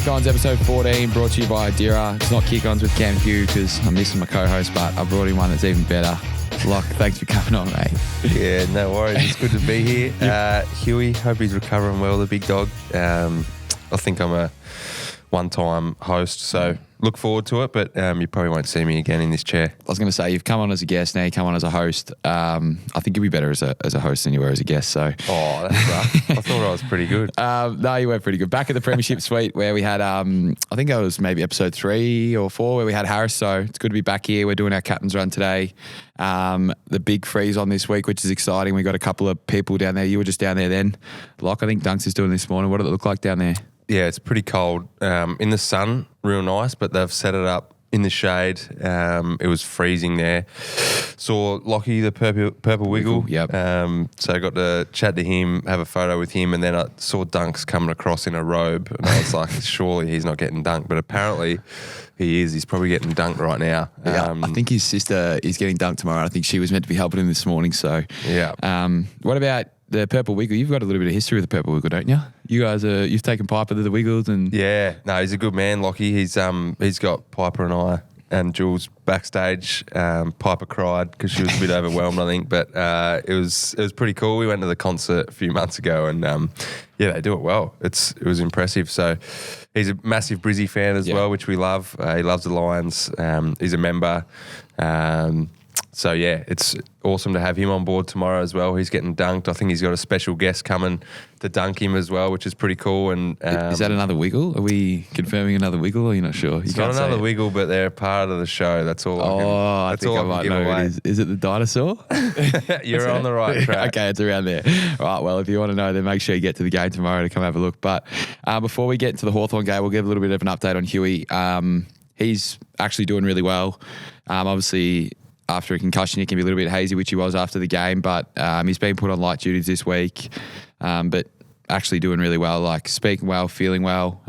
Kick Ons episode 14 brought to you by Dira. It's not Kick Ons with Cam Hugh because I'm missing my co-host, but I brought in one that's even better. Locke, thanks for coming on, mate. Yeah, no worries. It's good to be here. Huey, hope he's recovering well, the big dog. I think I'm a one-time host, so look forward to it, but you probably won't see me again in this chair. I was going to say, you've come on as a guest, now you come on as a host. I think you'd be better as a host than you were as a guest. So. Oh, that's rough. I thought I was pretty good. No, you were pretty good. Back at the Premiership Suite where we had, I think it was maybe episode 3 or 4 where we had Harris. So it's good to be back here. We're doing our captain's run today. The big freeze on this week, which is exciting. We got a couple of people down there. You were just down there then. Locke, I think Dunks is doing this morning. What did it look like down there? Yeah, it's pretty cold. In the sun, real nice, but they've set it up in the shade. It was freezing there. Saw Lachie, the purple wiggle. Yep. So I got to chat to him, have a photo with him, and then I saw Dunks coming across in a robe, and I was like, surely he's not getting dunked, but apparently he is. He's probably getting dunked right now. Yeah, I think his sister is getting dunked tomorrow. I think she was meant to be helping him this morning. So yeah. What about the purple wiggle? You've got a little bit of history with the purple wiggle, don't you? You guys you've taken Piper to the Wiggles and yeah, no, he's a good man, Lachie. He's got Piper and I and Jules backstage. Piper cried because she was a bit overwhelmed, I think, but it was pretty cool. We went to the concert a few months ago, and yeah, they do it well. It was impressive. So he's a massive Brizzy fan as well, which we love. He loves the Lions. He's a member. So, yeah, it's awesome to have him on board tomorrow as well. He's getting dunked. I think he's got a special guest coming to dunk him as well, which is pretty cool. And is that another wiggle? Are we confirming another wiggle or you're not sure? It's not another wiggle, but they're part of the show. That's all I think I might know what it is. Is it the dinosaur? You're on the right track. Okay, it's around there. All right, well, if you want to know, then make sure you get to the game tomorrow to come have a look. But before we get to the Hawthorn game, we'll give a little bit of an update on Huey. He's actually doing really well. Obviously, after a concussion, he can be a little bit hazy, which he was after the game, but he's been put on light duties this week, but actually doing really well, like speaking well, feeling well.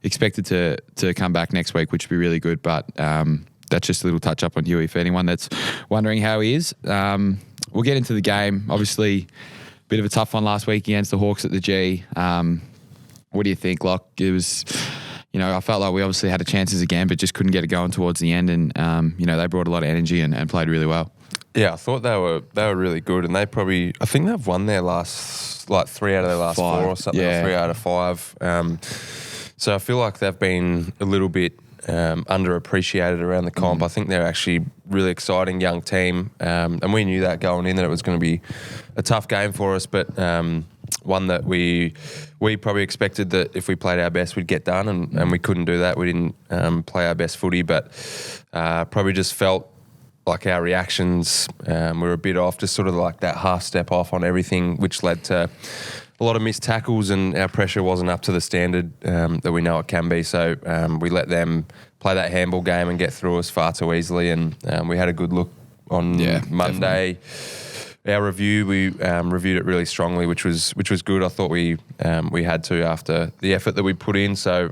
Expected to come back next week, which would be really good, but that's just a little touch up on Huey for anyone that's wondering how he is. We'll get into the game. Obviously, a bit of a tough one last week against the Hawks at the G. What do you think, Locke? It was... I felt like we obviously had a chances again, but just couldn't get it going towards the end. And, they brought a lot of energy and played really well. Yeah, I thought they were really good. And I think they've won their last, 3 out of their last 5. 4 or something, or 3 out of 5. So I feel like they've been a little bit underappreciated around the comp. I think they're actually really exciting young team. And we knew that going in, that it was going to be a tough game for us. But one that we probably expected that if we played our best, we'd get done, and we couldn't do that. We didn't play our best footy, but probably just felt like our reactions were a bit off, just sort of like that half step off on everything, which led to a lot of missed tackles, and our pressure wasn't up to the standard that we know it can be. So we let them play that handball game and get through us far too easily, and we had a good look on Monday. Definitely. Our review, we reviewed it really strongly, which was good. I thought we had to after the effort that we put in. So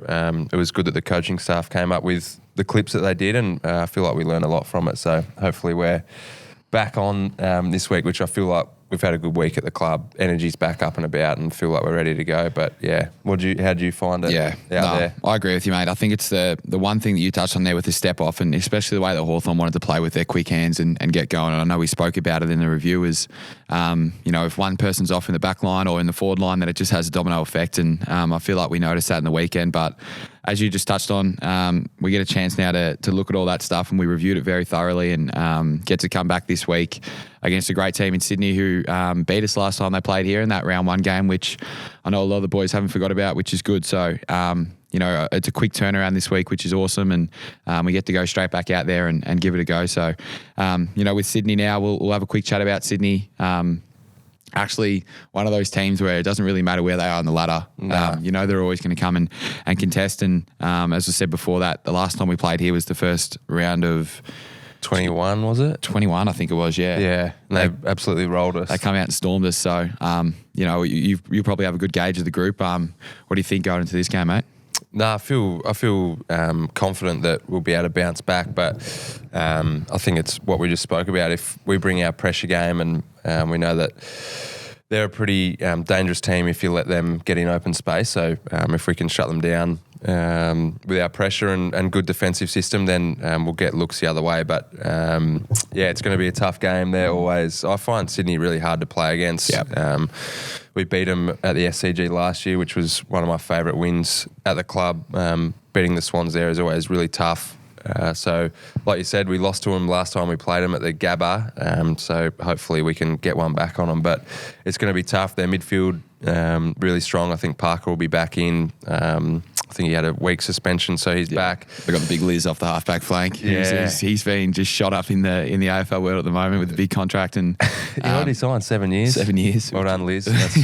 it was good that the coaching staff came up with the clips that they did, and I feel like we learned a lot from it. So hopefully we're back on this week, which I feel like we've had a good week at the club. Energy's back up and about, and feel like we're ready to go. But yeah, how did you find it? Yeah, there? I agree with you, mate. I think it's the one thing that you touched on there with the step off, and especially the way that Hawthorn wanted to play with their quick hands and get going. And I know we spoke about it in the review. Is if one person's off in the back line or in the forward line, then it just has a domino effect. And I feel like we noticed that in the weekend, but as you just touched on, we get a chance now to look at all that stuff, and we reviewed it very thoroughly, and get to come back this week against a great team in Sydney who beat us last time they played here in that round 1 game, which I know a lot of the boys haven't forgot about, which is good. So, it's a quick turnaround this week, which is awesome, and we get to go straight back out there and give it a go. So, with Sydney now, we'll have a quick chat about Sydney. Actually, one of those teams where it doesn't really matter where they are on the ladder. They're always going to come and contest. And as I said before that, the last time we played here was the first round of 21, was it? 21, I think it was, yeah. Yeah, they absolutely rolled us. They come out and stormed us. So, you probably have a good gauge of the group. What do you think going into this game, mate? No, I feel confident that we'll be able to bounce back, but I think it's what we just spoke about. If we bring our pressure game, and we know that they're a pretty dangerous team if you let them get in open space. So if we can shut them down with our pressure and good defensive system, then we'll get looks the other way. But it's going to be a tough game there always. I find Sydney really hard to play against. Yep. We beat them at the SCG last year, which was one of my favourite wins at the club. Beating the Swans there is always really tough. So, like you said, we lost to them last time we played them at the Gabba. So hopefully we can get one back on them. But it's going to be tough. Their midfield really strong. I think Parker will be back in. I think he had a week suspension, so he's back. They've got the big Liz off the halfback flank. Yeah. He's been just shot up in the AFL world at the moment with a big contract. And he already signed 7 years. 7 years. Well done, Liz. That's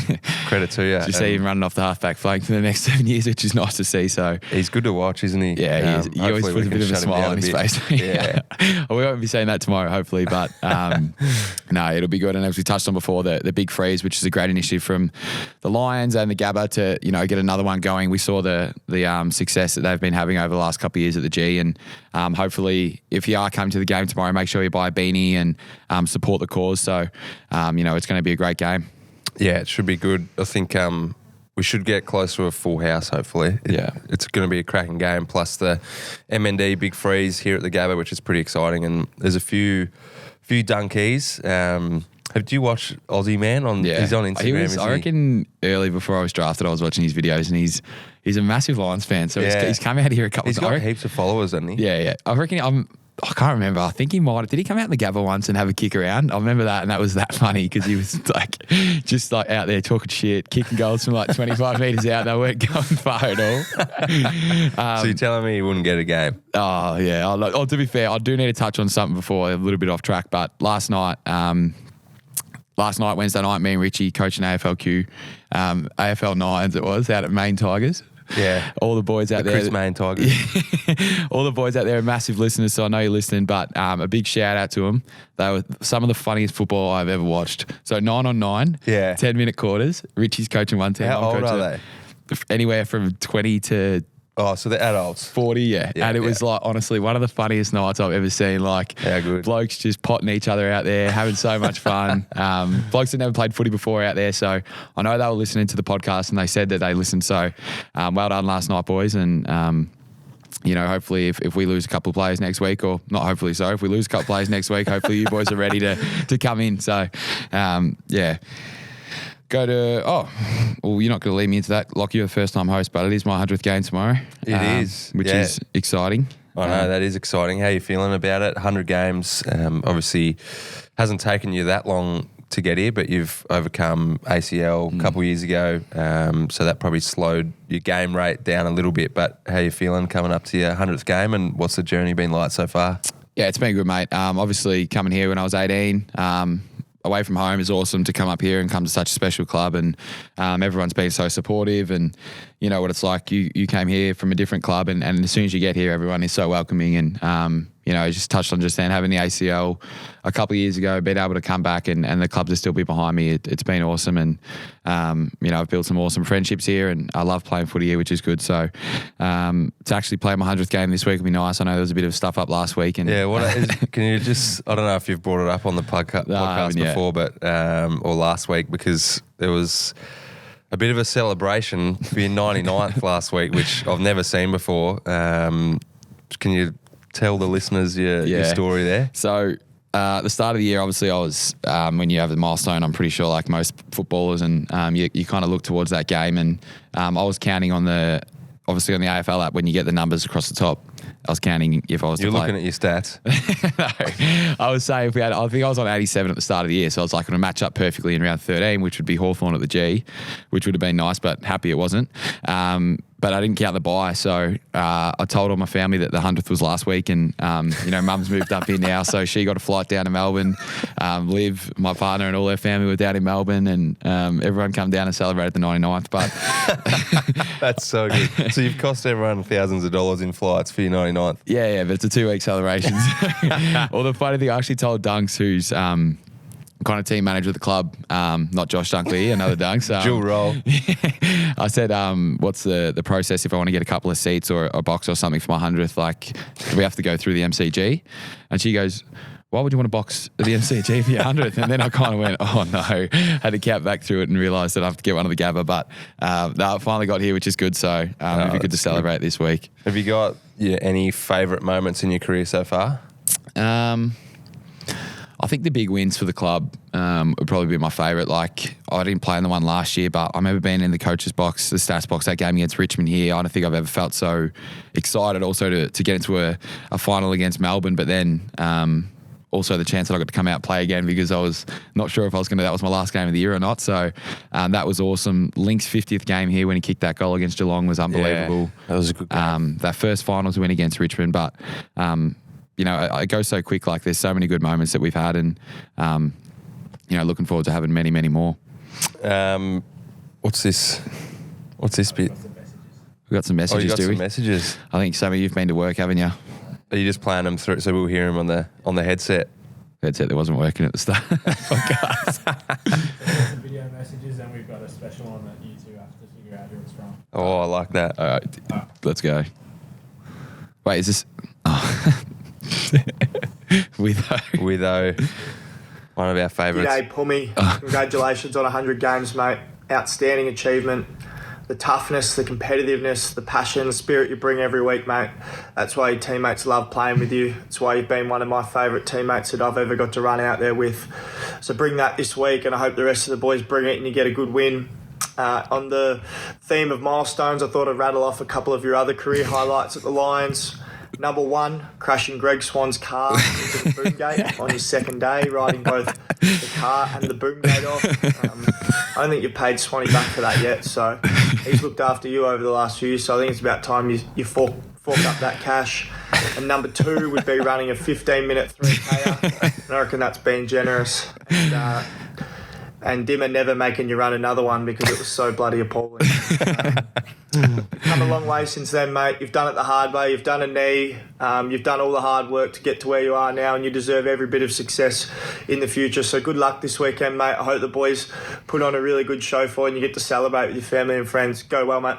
credit to you. Just see him running off the halfback flank for the next 7 years, which is nice to see. So he's good to watch, isn't he? Yeah, he always puts a bit of a smile on his face. Yeah. Well, we won't be saying that tomorrow, hopefully, but no, it'll be good. And as we touched on before, the big freeze, which is a great initiative from the Lions and the Gabba to get another one going. We saw the success that they've been having over the last couple of years at the G, and hopefully, if you are coming to the game tomorrow, make sure you buy a beanie and support the cause. So, it's going to be a great game. Yeah, it should be good. I think we should get close to a full house, hopefully. It's going to be a cracking game, plus the MND big freeze here at the Gabba, which is pretty exciting. And there's a few dunkies. Do you watch Aussie Man? He's on Instagram. I reckon early before I was drafted, I was watching his videos, and he's a massive Lions fan. So he's come out here a couple of times. He's got heaps of followers, hasn't he? Yeah. I reckon I can't remember. I think he might. Did he come out in the Gabba once and have a kick around? I remember that, and that was that funny because he was just out there talking shit, kicking goals from 25 metres out. They weren't going far at all. So you're telling me he wouldn't get a game? Oh, yeah. To be fair, I do need to touch on something before a little bit off track, but last night, Wednesday night, me and Richie coaching AFLQ, AFL Nines it was, out at Maine Tigers. Yeah. All the boys out there. Chris Maine Tigers. All the boys out there are massive listeners, so I know you're listening, but a big shout out to them. They were some of the funniest football I've ever watched. So 9-on-9, 10-minute quarters. Richie's coaching one team. How old are they? Anywhere from 20 to... Oh, so they're adults. 40, yeah. And it was honestly, one of the funniest nights I've ever seen. How good. Blokes just potting each other out there, having so much fun. Blokes that never played footy before out there. So I know they were listening to the podcast and they said that they listened. So well done last night, boys. And, hopefully if we lose a couple of players next week, or not hopefully, sorry, if we lose a couple of players next week, hopefully you boys are ready to come in. So, Go to, you're not going to lead me into that. Lachie, you're the first time host, but it is my 100th game tomorrow. It is. Which is exciting. I know, that is exciting. How are you feeling about it? 100 games, obviously hasn't taken you that long to get here, but you've overcome ACL a couple of years ago, so that probably slowed your game rate down a little bit. But how are you feeling coming up to your 100th game, and what's the journey been like so far? Yeah, it's been good, mate. Obviously, coming here when I was 18, away from home is awesome to come up here and come to such a special club, and everyone's been so supportive, and you know what it's like. You came here from a different club, and as soon as you get here, everyone is so welcoming, and just touched on just then having the ACL a couple of years ago, being able to come back and the clubs are still be behind me. It's been awesome, and I've built some awesome friendships here, and I love playing footy here, which is good. So to actually play my 100th game this week would be nice. I know there was a bit of stuff up last week, and can you just, I don't know if you've brought it up on the podcast before, but or last week, because there was a bit of a celebration for your 99th last week, which I've never seen before. Can you tell the listeners your story there? So the start of the year, obviously I was, when you have the milestone, I'm pretty sure like most footballers, and you kind of look towards that game, and I was counting on the AFL app when you get the numbers across the top. I was counting if I was to play. You're looking at your stats. No, I was saying I think I was on 87 at the start of the year, so I was like going to match up perfectly in round 13, which would be Hawthorn at the G, which would have been nice, but happy it wasn't. But I didn't count the bye, so I told all my family that the 100th was last week, and Mum's moved up here now, so she got a flight down to Melbourne. Liv, my partner, and all her family were down in Melbourne, and everyone come down and celebrated the 99th. But that's so good. So you've cost everyone thousands of dollars in flights for your 99th. Yeah, but it's a 2-week celebration. Well, the funny thing, I actually told Dunks, who's kind of team manager of the club, not Josh Dunkley, another Dunks. Dual role. I said, what's the process if I want to get a couple of seats or a box or something for my 100th? Like, do we have to go through the MCG? And she goes, why would you want to box at the MCG for your 100th? And then I kind of went, oh no, had to count back through it and realised that I have to get one of the Gabba. But no, I finally got here, which is good. So it'd be good to celebrate this week. Have you got any favourite moments in your career so far? I think the big wins for the club would probably be my favourite. Like, I didn't play in the one last year, but I remember being in the coach's box, the stats box, that game against Richmond here. I don't think I've ever felt so excited also to get into a final against Melbourne, but then also the chance that I got to come out and play again, because I was not sure if I was going to, that was my last game of the year or not. So that was awesome. Link's 50th game here when he kicked that goal against Geelong was unbelievable. Yeah, that was a good game. That first finals win against Richmond, but it goes so quick. Like, there's so many good moments that we've had, and looking forward to having many, many more. What's this bit? We've got some messages, do we? Some messages. I think some of you've been to work, haven't you? Are you just playing them through so we'll hear them on the headset? Headset that wasn't working at the start. Some video messages, and we've got a special one that you two have to figure out who it's from. Oh, I like that. All right, let's go. Wait, is this... Oh. Witho, one of our favourites. G'day, Pummy. Congratulations on 100 games, mate. Outstanding achievement. The toughness, the competitiveness, the passion, the spirit you bring every week, mate. That's why your teammates love playing with you. It's why you've been one of my favourite teammates that I've ever got to run out there with. So bring that this week, and I hope the rest of the boys bring it and you get a good win. On the theme of milestones, I thought I'd rattle off a couple of your other career highlights at the Lions. Number 1, crashing Greg Swan's car into the boom gate on your second day, riding both the car and the boom gate off. I don't think you've paid Swanee back for that yet, so he's looked after you over the last few years, so I think it's about time you fork up that cash. And number 2 would be running a 15-minute 3K, and I reckon that's been generous. And Dimmer never making you run another one because it was so bloody appalling. Come a long way since then, mate. You've done it the hard way. You've done a knee. You've done all the hard work to get to where you are now, and you deserve every bit of success in the future. So good luck this weekend, mate. I hope the boys put on a really good show for you and you get to celebrate with your family and friends. Go well, mate.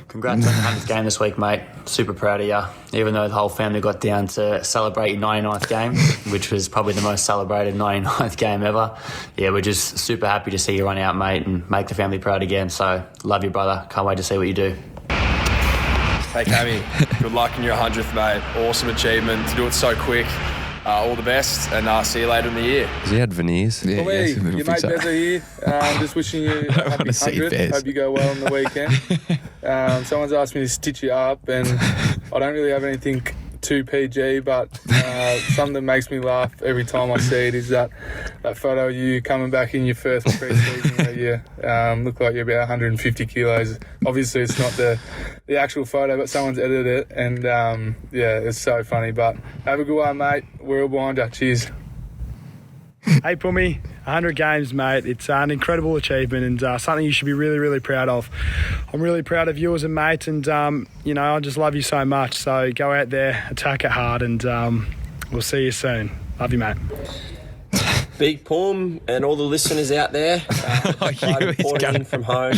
Congrats on the 100th game this week, mate. Super proud of you. Even though the whole family got down to celebrate your 99th game, which was probably the most celebrated 99th game ever. Yeah, we're just super happy to see you run out, mate, and make the family proud again. So, love you, brother. Can't wait to see what you do. Hey, Cammy. Good luck in your 100th, mate. Awesome achievement. To do it so quick. All the best, and see you later in the year. Has he had veneers? Yeah, your mate Bezza here. Just wishing you a happy 100th. Hope you go well on the weekend. Someone's asked me to stitch you up, and I don't really have anything too PG, but something that makes me laugh every time I see it is that photo of you coming back in your first pre-season where you look like you're about 150 kilos. Obviously, it's not the actual photo, but someone's edited it, and it's so funny. But have a good one, mate. We're all behind you. Cheers. Hey, Pummy, 100 games, mate. It's an incredible achievement and something you should be really, really proud of. I'm really proud of you as a mate, and, I just love you so much. So go out there, attack it hard, and we'll see you soon. Love you, mate. Big Pum and all the listeners out there. Reporting in from home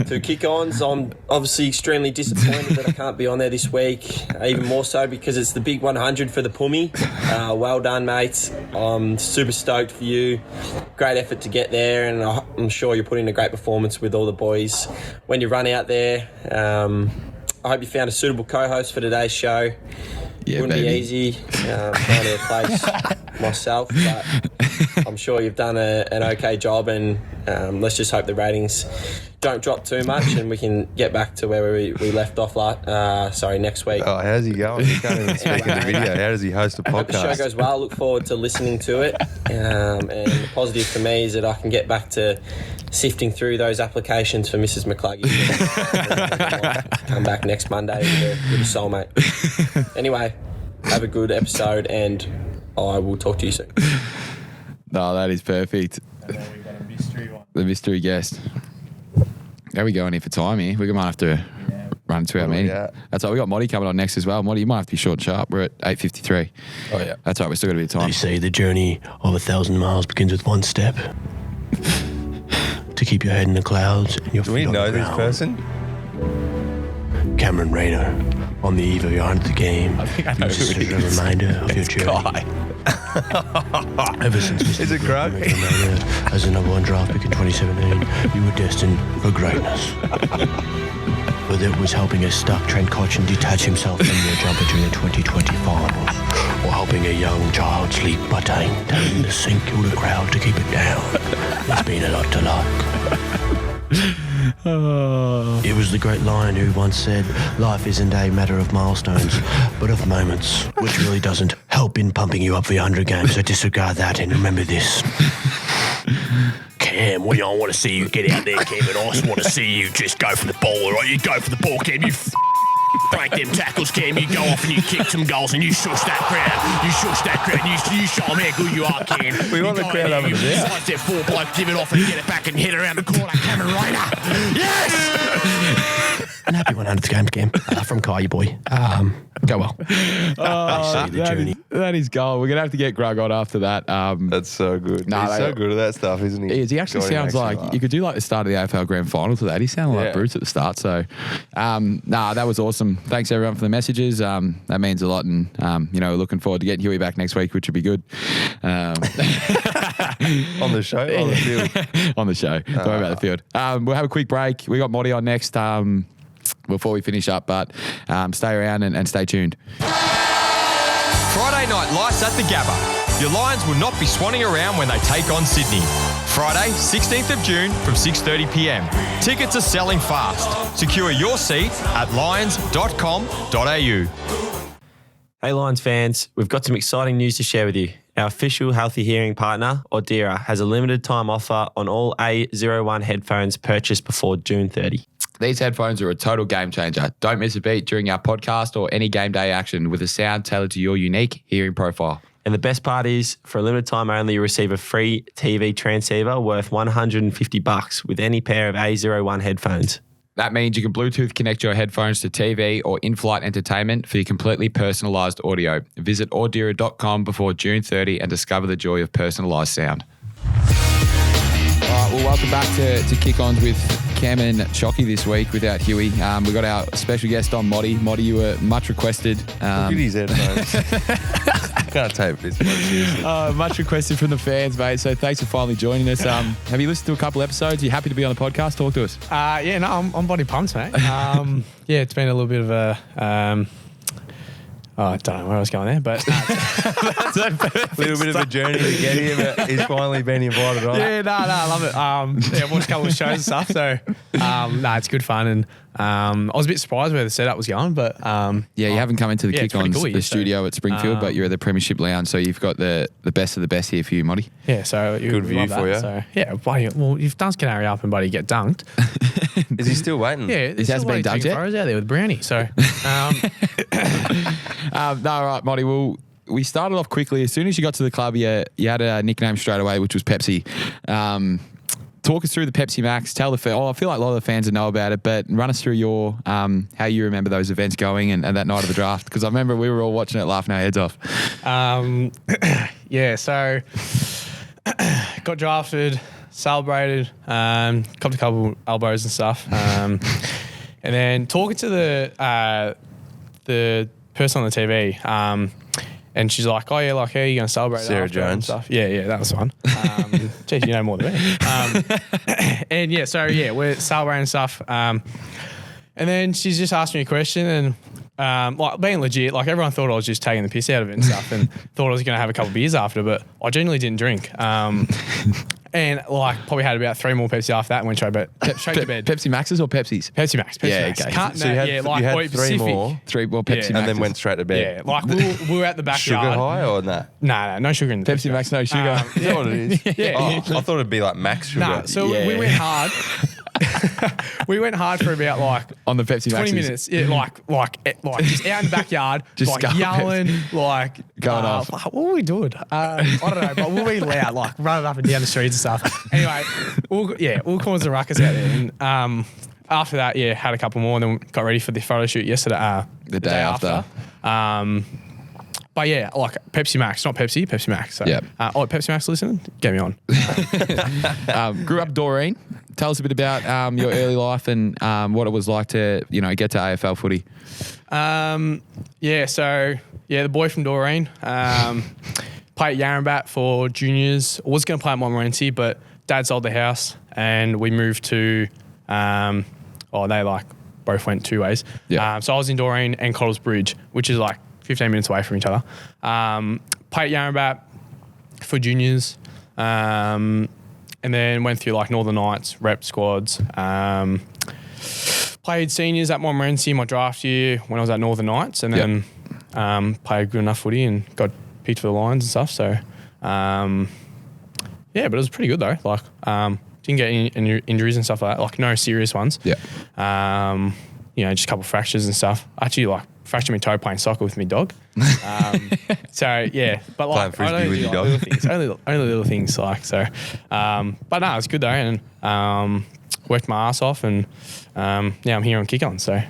to Kick Ons. I'm obviously extremely disappointed that I can't be on there this week, even more so because it's the big 100 for the Pummy. Well done, mate. I'm super stoked for you. Great effort to get there, and I'm sure you're putting a great performance with all the boys when you run out there. I hope you found a suitable co-host for today's show. Yeah, wouldn't be easy finding a place myself, but I'm sure you've done an okay job, and let's just hope the ratings don't drop too much and we can get back to where we left off next week. Oh, how's he going? He can't even speak in the video. How does he host a podcast? I hope the show goes well. I look forward to listening to it. And the positive for me is that I can get back to sifting through those applications for Mrs. McCluggey. Come back next Monday with a soulmate. Anyway, have a good episode, and I will talk to you soon. No, that is perfect. And then we've got a mystery one. The mystery guest. How are we going here for time here? We might have to run to our meeting. Yeah. That's right. We got Motty coming on next as well. Motty, you might have to be short and sharp. We're at 8:53. Oh, yeah. That's right. We've still got a bit of time. They say the journey of 1,000 miles begins with one step. To keep your head in the clouds and your feet on the ground. Do we know this person? Cameron Rayner. on the eve of your 100th game. I think I know Use who this it as a is. reminder of your It's journey. Guy. Ever since Is it Grug? as the number 1 draft pick in 2017, you were destined for greatness. Whether it was helping a stuck Trent Cotchin detach himself from your jumper during the 2020 finals, or helping a young child sleep by telling him to sink the crowd to keep it down, it's been a lot to like. It was the great lion who once said, life isn't a matter of milestones, but of moments, which really doesn't help in pumping you up for your 100 games, so disregard that and remember this. Cam, we don't want to see you get out there, Cam, and I just want to see you just go for the ball, all right? You go for the ball, Cam, you break them tackles, Cam, you go off and you kick some goals and you shush that crowd. You shush that crowd and you show them how good you are, Cam. We want the crowd over there. You sidestep 4 bloke, give it off and get it back and hit around the corner, Cameron Rayner. Yes! And happy 100th game, Cam, from Kai, your boy. Go well. That is gold. We're going to have to get Grug on after that. That's so good. He's so good at that stuff, isn't he? He actually sounds like you could do like the start of the AFL Grand Final to that. He sounded like Bruce at the start. So, that was awesome. Thanks everyone for the messages. That means a lot, and looking forward to getting Huey back next week, which would be good. On the show, on the field, on the show. Don't worry about the field. We'll have a quick break. We got Motty on next. Before we finish up, but stay around and stay tuned. Friday night lights at the Gabba. Your Lions will not be swanning around when they take on Sydney. Friday, 16th of June from 6:30 p.m. Tickets are selling fast. Secure your seat at lions.com.au. Hey Lions fans, we've got some exciting news to share with you. Our official healthy hearing partner, Audira, has a limited time offer on all A01 headphones purchased before June 30. These headphones are a total game changer. Don't miss a beat during our podcast or any game day action with a sound tailored to your unique hearing profile. And the best part is, for a limited time only, you receive a free TV transceiver worth $150 with any pair of A01 headphones. That means you can Bluetooth connect your headphones to TV or in-flight entertainment for your completely personalised audio. Visit Audira.com before June 30 and discover the joy of personalised sound. All right, well, welcome back to Kick Ons with Cam and Shockey this week without Huey. We got our special guest on, Motty. Motty, you were much requested. Look at his headphones. Can't tape this. Much requested from the fans, mate. So thanks for finally joining us. Have you listened to a couple episodes? Are you happy to be on the podcast? Talk to us. I'm body pumped, mate. It's been a little bit of a... I don't know where I was going there, but a little bit of a journey to get here, but he's finally been invited on. I love it. I've watched a couple of shows and stuff, so it's good fun. And I was a bit surprised where the setup was going, but you haven't come into the Kick Ons, cool, the studio at Springfield, but you're at the Premiership Lounge, so you've got the best of the best here for you, Motty. Yeah, so good view for you. So, buddy, well, if Dunce can hurry up and buddy get dunked. Is he still waiting? Yeah, he hasn't been dunked yet. Out there with Brownie, so. All right, Motty. Well, we started off quickly. As soon as you got to the club, you had a nickname straight away, which was Pepsi. Talk us through the Pepsi Max. Tell the I feel like a lot of the fans know about it, but run us through your how you remember those events going and that night of the draft, because I remember we were all watching it, laughing our heads off. So got drafted, celebrated, copped a couple elbows and stuff, and then talking to the person on the TV, and she's like, "Oh yeah, like how are you going to celebrate?" Sarah Jones and stuff. Yeah, that was one. Geez, you know more than me. And we're celebrating stuff, and then she's just asked me a question, and like being legit, like everyone thought I was just taking the piss out of it and stuff, and thought I was going to have a couple of beers after, but I genuinely didn't drink. And like probably had about 3 more Pepsi after that and went straight to bed. Pepsi Maxes or Pepsis? Pepsi Max. Okay. So you had 3 more Pepsi Maxes. And then went straight to bed. Yeah, like we were at the backyard. Sugar high or not? No sugar in the Pepsi Max, no sugar. Is that what it is? Yeah. I thought it'd be like max sugar. Nah, so we went hard. We went hard for about like on the Pepsi 20 Maxes. minutes. Yeah, like just out in the backyard, just like yelling, like going off. What were we doing? I don't know, but we were loud, like running up and down the streets and stuff. Anyway, all caused a ruckus out there. And after that, had a couple more, and then got ready for the photo shoot yesterday. The day after. But yeah, like Pepsi Max, not Pepsi, Pepsi Max. So, Pepsi Max listening? Get me on. Grew up Doreen. Tell us a bit about your early life and what it was like to, get to AFL footy. The boy from Doreen. Played at Yarrambat for juniors. I was going to play at Montmorency, but Dad sold the house and we moved to, they both went two ways. Yeah. So I was in Doreen and Cottles Bridge, which is like 15 minutes away from each other. Played at Yarrambat for juniors. And then went through like Northern Knights, rep squads. Played seniors at Montmorency my draft year when I was at Northern Knights, and then played good enough footy and got picked for the Lions and stuff. So, but it was pretty good though. Like, didn't get any injuries and stuff like that. Like, no serious ones. Yeah. Just a couple of fractures and stuff. Actually, fractured my toe playing soccer with my dog. But playing frisbee with your dog. Little things, only little things. But no, it's good though, and worked my ass off, and now I'm here on Kick Ons. So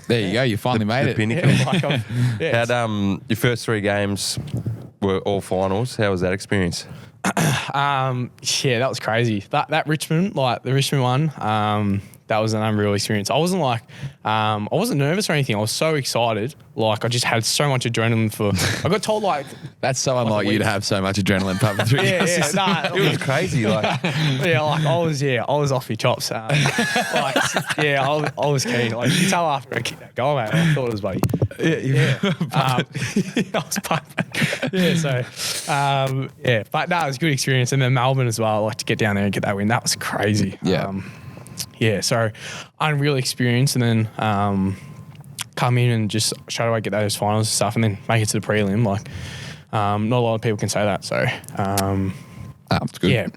there you go. You finally made it. Pinnacle. Had your first 3 games were all finals. How was that experience? That was crazy. That Richmond, the Richmond one, that was an unreal experience. I wasn't I wasn't nervous or anything. I was so excited. I just had so much adrenaline I got told that's so unlike you to have so much adrenaline pumping through your system. It was crazy. I was off my chops. I was keen. You can tell after I kicked that goal, mate. I thought it was bloody. I was pumping. But no, it was a good experience. And then Melbourne as well. To get down there and get that win. That was crazy. Yeah. So unreal experience, and then come in and just straight away get those finals and stuff, and then make it to the prelim. Not a lot of people can say that. So that's good.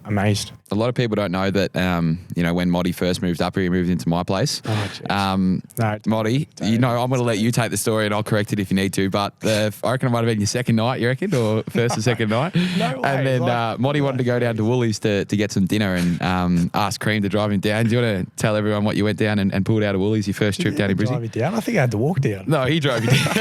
Amazed. A lot of people don't know that, when Motty first moved up here, he moved into my place. No, Motty, I'm going to let you take the story and I'll correct it if you need to, but I reckon it might have been your second night, you reckon, or first or second night? No way. And then Motty wanted to go down to Woolies to get some dinner and asked Cream to drive him down. Do you want to tell everyone what you went down and pulled out of Woolies your first trip down in Brisbane? Drive you down? I think I had to walk down. No, he drove you down.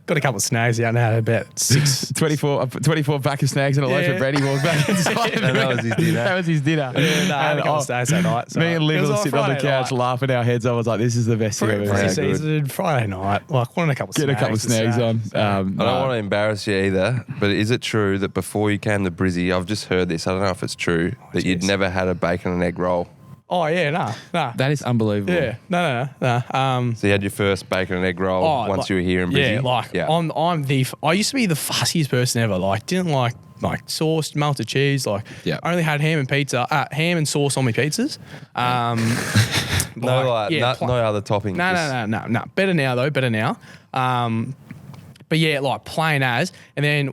Got a couple of snags out now, about 24 pack of snags and a loaf of bread. He walked back inside. That was his dinner. That was his dinner. I had a couple of snags that night. Me and Liv were sitting on the couch laughing our heads off. I was like, this is the best thing I've ever had. Season, Friday night. Wanted a couple of snags. Get a couple of snags on. I don't want to embarrass you either, but is it true that before you came to Brizzy, I've just heard this, I don't know if it's true, that you'd never had a bacon and egg roll? Oh, yeah, nah. That is unbelievable. Yeah, no. So you had your first bacon and egg roll once you were here in Brisbane? I used to be the fussiest person ever. Didn't like sauce, melted cheese. I only had ham and pizza, ham and sauce on my pizzas. No other toppings. No. Better now though. But yeah, plain as. And then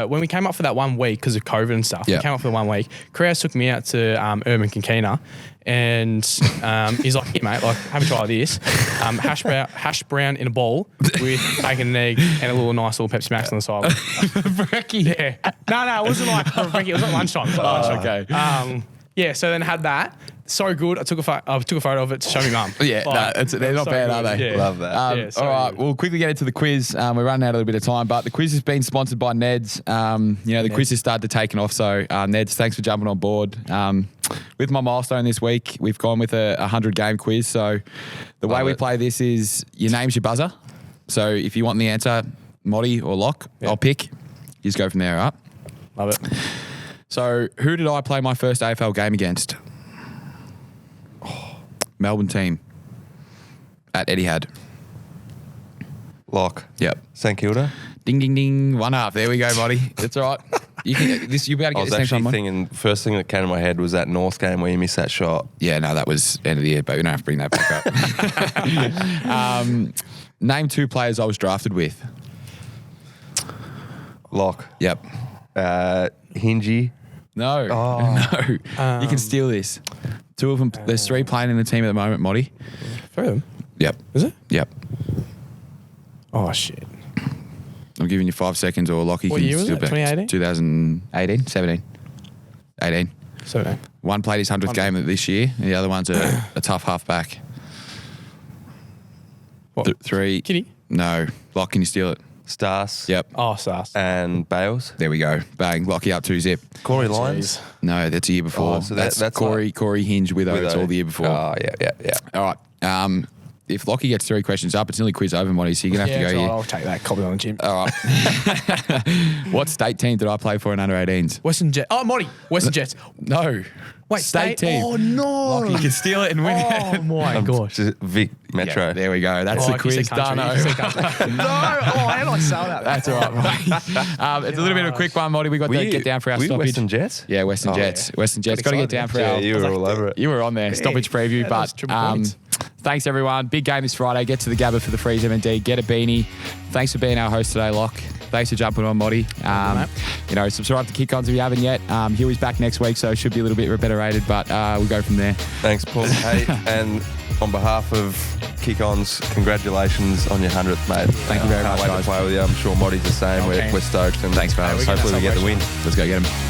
when we came up for that 1 week because of COVID and stuff, we came up for the 1 week. Krause took me out to Urban Kinkina, and he's like, "Here, mate, have a try of this. Hash brown in a bowl with bacon and egg and a nice little Pepsi Max on the side." Brekkie. Yeah. No, it wasn't like brekkie. It was at lunchtime. Okay. So then had that. So good. I took a photo of it to show my mum. They're not so bad, are they? Yeah. Love that. All right, we'll quickly get into the quiz. We're running out a little bit of time, but the quiz has been sponsored by Neds. The quiz has started to take off, so Neds, thanks for jumping on board. With my milestone this week, we've gone with a 100-game quiz. So the way we play this is your name's your buzzer. So if you want the answer, Motty or Lock, I'll pick. You just go from there, up. Love it. So who did I play my first AFL game against? Melbourne team at Etihad. Lock. Yep. St Kilda. Ding, ding, ding. 1-1. There we go, buddy. That's all right. You'll be able to get I was actually thinking, first thing that came to my head was that North game where you missed that shot. Yeah, no, that was end of the year, but we don't have to bring that back up. Name 2 players I was drafted with. Lock. Yep. Hingy. No. No. You can steal this. 2 of them. There's 3 playing in the team at the moment, Motty. 3 of them? Yep. Is it? Yep. Oh, shit. I'm giving you 5 seconds, or Lachie what can year was steal it? back. 2018? 2018? 17? 18. 17. One played his 100th game this year, and the other one's a tough half back. What? 3. Kitty? No. Lock, can you steal it? Stars. Yep. Oh, Stars. And Bales. There we go. Bang. Lockie up 2-zip. Corey Lyons. No, that's the year before. Oh, so that's Corey Hinge Witho. It's all the year before. Oh, yeah. All right. If Lockie gets 3 questions up, it's nearly quiz over, Monty, so you're going to have to go here. I'll take that. Copy on the gym. All right. What state team did I play for in under 18s? Western Jets. Oh, Monty. Western Jets. No. Wait, state team. Oh, no. Lockie can steal it and win Oh, my gosh. Vic Metro. Yeah, there we go. That's the quiz done. No. Oh, how did I sell that? That's all right. It's a little bit of a quick one, Monty. We got to get down for our stoppage. Western Jets? Yeah, Western Jets. Yeah. Western Jets. Got to get down for our... you were all over it. You were on there. Stoppage preview. But thanks, everyone. Big game this Friday. Get to the Gabba for the Freeze M&D. Get a beanie. Thanks for being our host today, Lock. Thanks for jumping on, Moddy. Subscribe to Kick Ons if you haven't yet. Huey's back next week, so it should be a little bit better rated, but we'll go from there. Thanks, Paul. Hey, and on behalf of Kick Ons, congratulations on your 100th, mate. Thank you very much, Can't wait to play with you. I'm sure Moddy's the same. We're stoked. And thanks, mate. Hopefully we get the win. Let's go get him.